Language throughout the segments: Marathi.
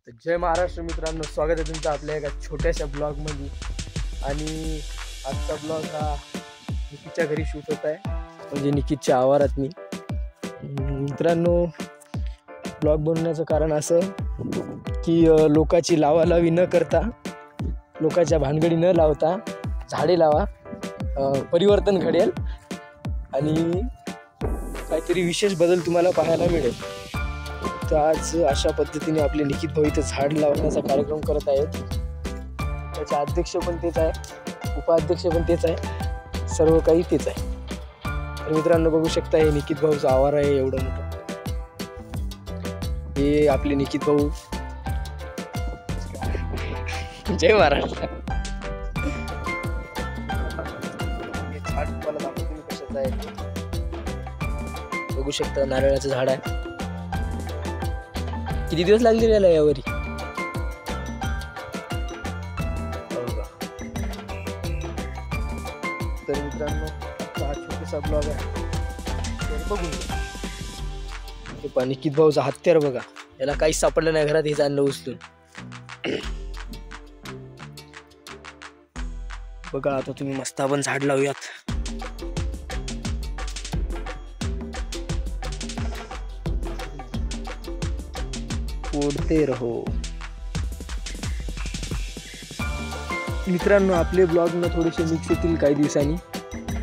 जय महाराष्ट्र मित्रांनो, स्वागत आहे तुमचं आपल्या एका छोट्याशा ब्लॉगमध्ये। आणि आजचा ब्लॉग हा निकितच्या घरी शूट होत आहे, म्हणजे निकितच्या आवारात। मी मित्रांनो ब्लॉग बनवण्याचं कारण असं की लोकांची लावालावी न करता, लोकांच्या भानगडी न लावता झाडे लावा, परिवर्तन घडेल आणि काहीतरी विशेष बदल तुम्हाला पाहायला मिळेल। तर आज अशा पद्धतीने आपले निकित भाऊ इथे झाड लावण्याचा कार्यक्रम करत आहेत। त्याचे अध्यक्ष पण तेच आहे, उपाध्यक्ष पण तेच आहे, सर्व काही तेच आहे। तर मित्रांनो बघू शकता, हे निकित भाऊचा आवार आहे एवढं मोठं। हे आपले निकित भाऊ। जय महाराष्ट्र। हे झाड तुम्हाला दाखवतो मी कशाचं आहे। बघू शकता नारळाचं झाड आहे। किती दिवस लागले याला यावरी? तर मित्रांनो हा छोटासा ब्लॉग आहे, बघून घ्या। निकित भाऊचा हत्यार बघा, याला काहीच सापडलं नाही घरात, हेच आणलं उचलून। बघा आता तुम्ही मस्त आपण झाड लावूयात। ओढते रहो। मित्रांनो आपले ब्लॉग ना थोडेसे मिक्स होतील काही दिवसांनी,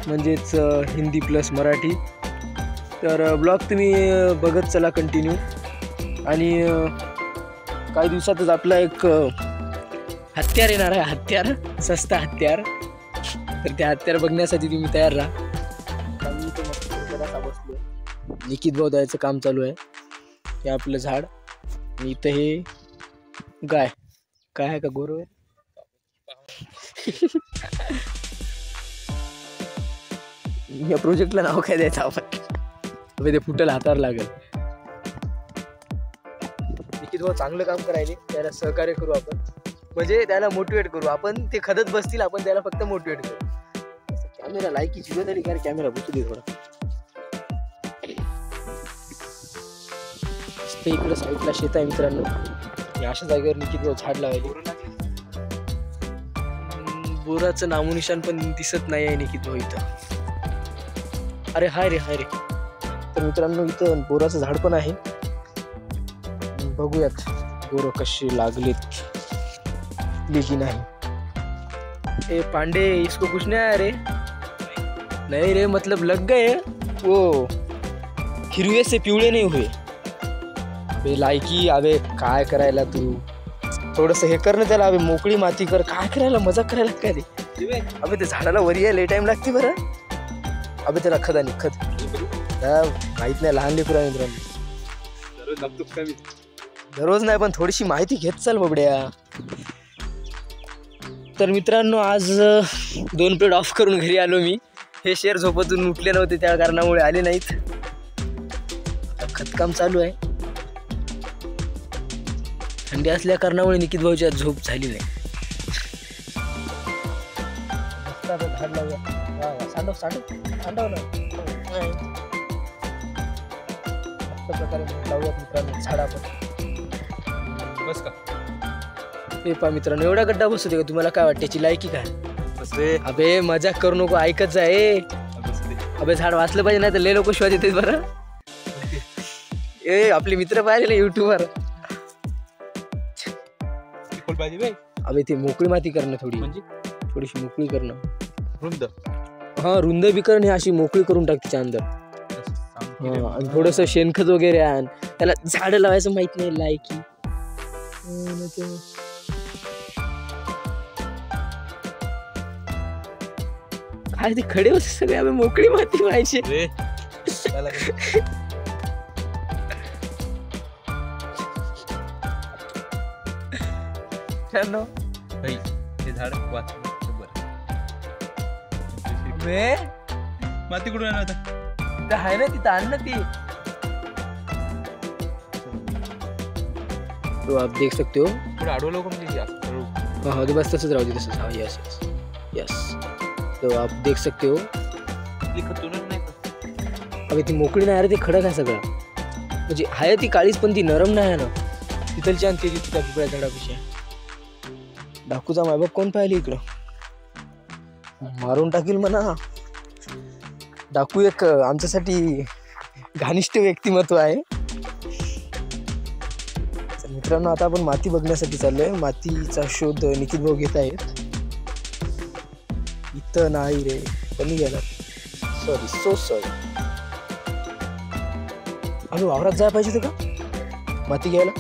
म्हणजेच हिंदी प्लस मराठी। तर ब्लॉग तुम्ही बघत चला कंटिन्यू, आणि काही दिवसातच आपला एक हत्यार येणार आहे, हत्यार, सस्ता हत्यार। तर त्या हत्यार बघण्यासाठी तुम्ही तयार राहा। आम्ही इथे मस्त जरासा बसलोय, निकित भाऊ द्यायचं काम चालू आहे। हे आपलं झाड, इथं हे गाय काय आहे का गोरं? या प्रोजेक्टला नाव काय द्यायचं आपण? ते फुटल हातावर लागेल। निकित भाऊ चांगलं काम करायले, त्याला सहकार्य करू आपण, म्हणजे त्याला मोटिवेट करू आपण। ते खदत बसतील, आपण त्याला फक्त मोटिवेट करू। कॅमेरा लायकी जिरो तरी काय, कॅमेरा बसू दे थोडा। इकडे साईडला शेत आहे मित्रांनो, अशा जागेवर निकित भाऊ झाड लावायले। बोराचं नामोनिशान पण दिसत नाही आहे निकित भाऊ इथं। अरे हाय रे, हाय रे। तर मित्रांनो इथं बोराचं झाड पण आहे, बघूयात बोरं कशी लागलीत की नाही। ए पांडे, इसको कुछ नहीं आया रे? नहीं रे, मतलब लग गए वो, हिरवे से पिवळे नहीं हुए। अबे लायकी, अबे काय करायला तू? थोडस हे कर ना त्याला, अबे मोकळी माती कर। काय करायला, मजाक करायला काय रे? अबे ते झाडाला वरी यायला लय टाइम लागते बरं। अबे त्याला खत आणि खत माहित नाही, लहान लेकरं आहे मित्रांनो। दररोज नाही पण थोडीशी माहिती घेत चाल बबड्या। तर मित्रांनो आज 2 प्लेट ऑफ करून घरी आलो मी। हे शेर झोपतून उठले नव्हते, त्या कारणामुळे आले नाहीत। खतकाम चालू आहे, थंडी असल्या कारणामुळे निकित भाऊची आज झोप झाली नाही। झाड लावूया, सांडव सांडव सांडव ना, मस्त प्रकारे लावूयात मित्रांनो झाड आपण। बस का? हे पहा मित्रांनो, एवढा गड्डा बसू दे का? तुम्हाला काय वाटते, याची लायकी काय? अबे मजाक करू नको, ऐकत जा। अबे झाड वाचलं पाहिजे, नाही तर लय लोक शिवाय देतात बरं। ए आपले मित्र पाहिले युट्यूबवर। अबे ते मोकळी माती करणं, थोडी म्हणजे थोडीशी मोकळी करणं, रुंद। हा रुंद बी करण, हे अशी मोकळी करून टाक तिच्या अंदर। आणि थोडस शेणखत वगैरे आण, त्याला झाड लावायचं माहित नाही लायकी। काय ते खडे होते सगळे, अबे मोकळी माती व्हायची। ते झाड वाचलं माती कुठून आणत आहे ना, तिथं आण ना ती। तो आप देख सकते हो, थोडं आडवलं का म्हणजे? हाँ बस तसंच राहू दे, तसंच। हाँ यस यस यस। तो आप देख सकते हो, अबे ती मोकळी नाही रे, ते खडक आहे सगळं। म्हणजे आहे ती काळीच, पण ती नरम नाही आहे ना। तिथलची आणते ती त्या पिपळ्या झाडापाशी. डाकूचा मायबाप कोण पाहिले इकडं, मारून टाकील म्हणा. डाकू एक आमच्यासाठी घनिष्ठ व्यक्तिमत्व आहे. तर मित्रांनो, आता आपण माती बघण्यासाठी चाललोय. मातीचा शोध निखिल भाऊ घेत आहेत. इथं नाही रे, कमी गेला. Sorry, so sorry. अरे वावरात जायला पाहिजे होतं का माती घ्यायला,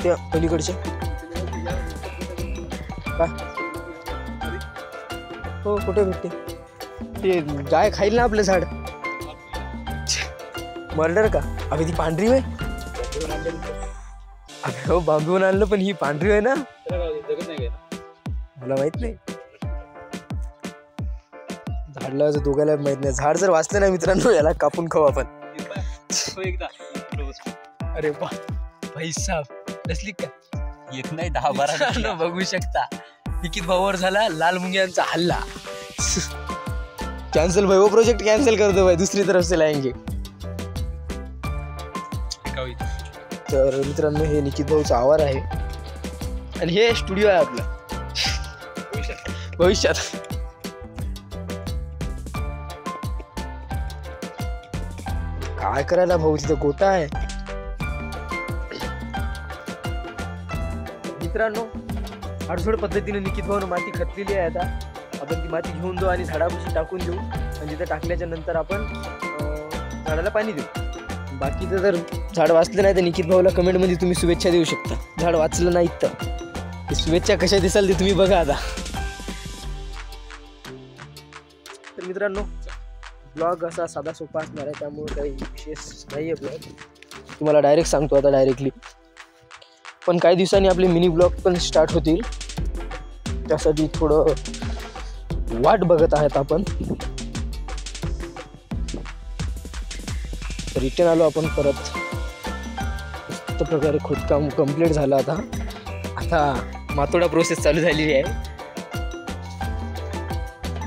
त्या पलीकडच्या. का हो, कुठे भेटते ते? गाय खाईल ना आपलं झाड. मर्डर का? अबे ती पांढरी होय. अबे हो, बांबून आणलं पण ही पांढरी आहे ना. मला माहित नाही. झाड लावायचं दोघायला माहित नाही. झाड जर वाचलं नाही मित्रांनो, याला कापून खाऊ आपण. अरे वा भाई साहब, नसली का? एक नाही 10-12 बघू शकता. निखित भाऊवर झाला लाल मुंग्यांचा हल्ला. कॅन्सल भाई, वो प्रोजेक्ट कॅन्सल कर दो भाई, दूसरी तरफ से लाएंगे. तर मित्रांनो, हे निखित भाऊचा आवार आहे आणि हे स्टुडिओ आहे आपला भविष्यात. काय करायला भाऊ, तिथं गोटा आहे. मित्रांनो, आडसोड पद्धतीने निखित भाऊन माती खतलेली आहे. आता आपण ती माती घेऊन जाऊ आणि झाडापाशी टाकून देऊ. आणि तिथं टाकल्याच्या नंतर आपण झाडाला पाणी देऊ. बाकीचं जर झाड वाचलं नाही तर निखित भाऊला कमेंटमध्ये तुम्ही शुभेच्छा देऊ शकता. झाड वाचलं नाही तर शुभेच्छा कशा दिसाल ते तुम्ही बघा. आता तर मित्रांनो, ब्लॉग असा साधा सोपा असणार आहे, त्यामुळे काही विशेष नाही आहे ब्लॉग. तुम्हाला डायरेक्ट सांगतो आता डायरेक्टली. पण काही दिवसांनी आपले मिनी ब्लॉग पण स्टार्ट होतील. त्यासाठी थोडं वाट बघत आहेत आपण. रिटर्न आलो आपण परत. मस्त प्रकारे खोदकाम कम्प्लीट झालं. आता मातोडा प्रोसेस चालू झालेली आहे.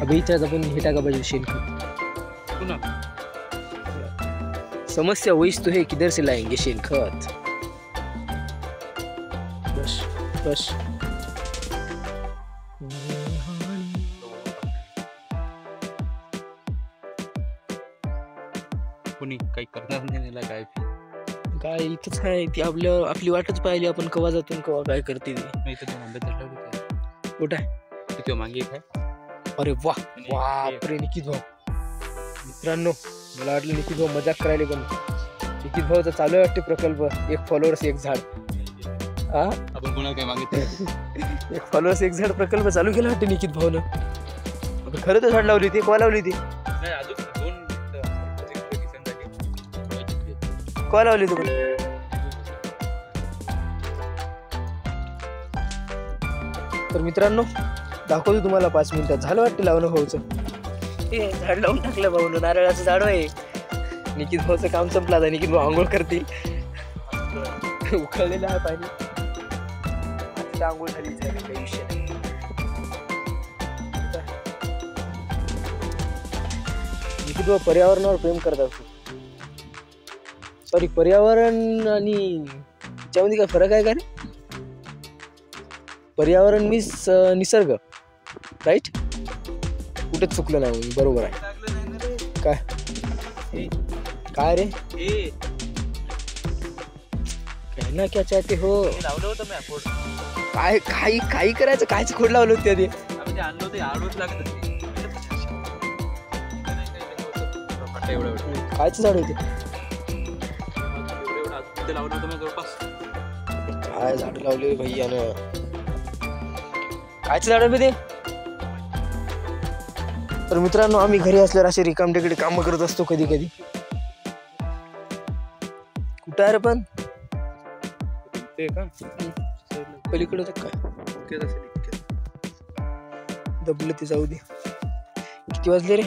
अभि इथेच आपण हे टाका पाहिजे शेणखत. समस्या वहीच तो है, किधर से लाएंगे शेणखत. बस बस. कोणी काही करणार नाही. काय इथंच आहे ती, आपली वाटच पाहिली आपण. कवा जातून कवा काय करते ती. कुठं आहे तिथे मागे काय? अरे वा बापरे, निखित भाऊ. मित्रांनो, मला वाटलं निखित भाऊ मजाक करायला, पण निखित भाऊचा चालू आहे वाटते प्रकल्प. 1 फॉलोअर्स 1 झाड. हा, आपण कोणाला काय मागितलं? 1 फॉलोअर्स 1 झाड प्रकल्प चालू केला वाटते निखित भाऊनं. खरं तर झाड लावली ती. कोण लावली ती? कोण लावली तू? तर मित्रांनो, दाखवतो तुम्हाला 5 मिनिटात. झालं वाटतं लावणं भाऊचं. हे झाड लावून टाकलं भाऊनं, नारळाचं झाड आहे. निखित भाऊचं काम संपलं. आता निखित भाऊ आंघोळ करतील. उकळलेलं आहे पाणी. आता आंघोळ झाली, काही विषय नाही. निखित भाऊ पर्यावरणावर प्रेम करतात खूप. सॉरी, पर्यावरण आणि त्यामध्ये काय फरक आहे का रे? पर्यावरण मीन्स निसर्ग, राईट? कुठेच चुकलं नाही, बरोबर आहे. काय काय रे? कहना क्या चाहते हो? लावलं होतं मी खोड. काय काही काही करायचं? कायच खोड लावलं होतं ते? आणलं होतं, आडवच लागत होती. कायच झाड होते? लावलं होतं मी जवळपास. काय झाड लावले भैयानं? कायच झाड ते? तर मित्रांनो, आम्ही घरी असल्यावर असे रिकामटेकडे कामं करत असतो कधी कधी. कुठं आहे रे पण? ते का पलीकडे काय दबलं ते, जाऊ दे. किती वाजले रे?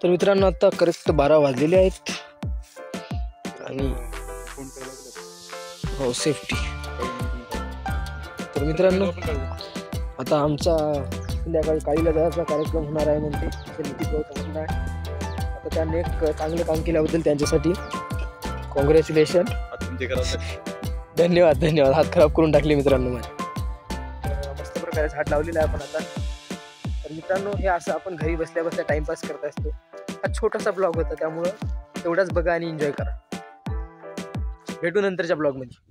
तर मित्रांनो, आता करेक्ट 12 वाजलेले आहेत. आणि हो, सेफ्टी. तर मित्रांनो, आता आमचा संध्याकाळी काळीला जायचा कार्यक्रम होणार आहे म्हणते. निखित भाऊ समजणार आहे. आता त्यांनी एक चांगलं काम केल्याबद्दल त्यांच्यासाठी कॉंग्रॅच्युलेशन. धन्यवाद धन्यवाद. हात खराब करून टाकले मित्रांनो माझे. मस्त प्रकारे झाड लावलेलं आहे आपण आता. तर मित्रांनो हे असं आपण घरी बसल्या बसल्या टाइमपास करत असतो. हा छोटासा ब्लॉग होता त्यामुळं तेवढाच बघा आणि एन्जॉय करा. भेटू नंतरच्या ब्लॉग मध्ये.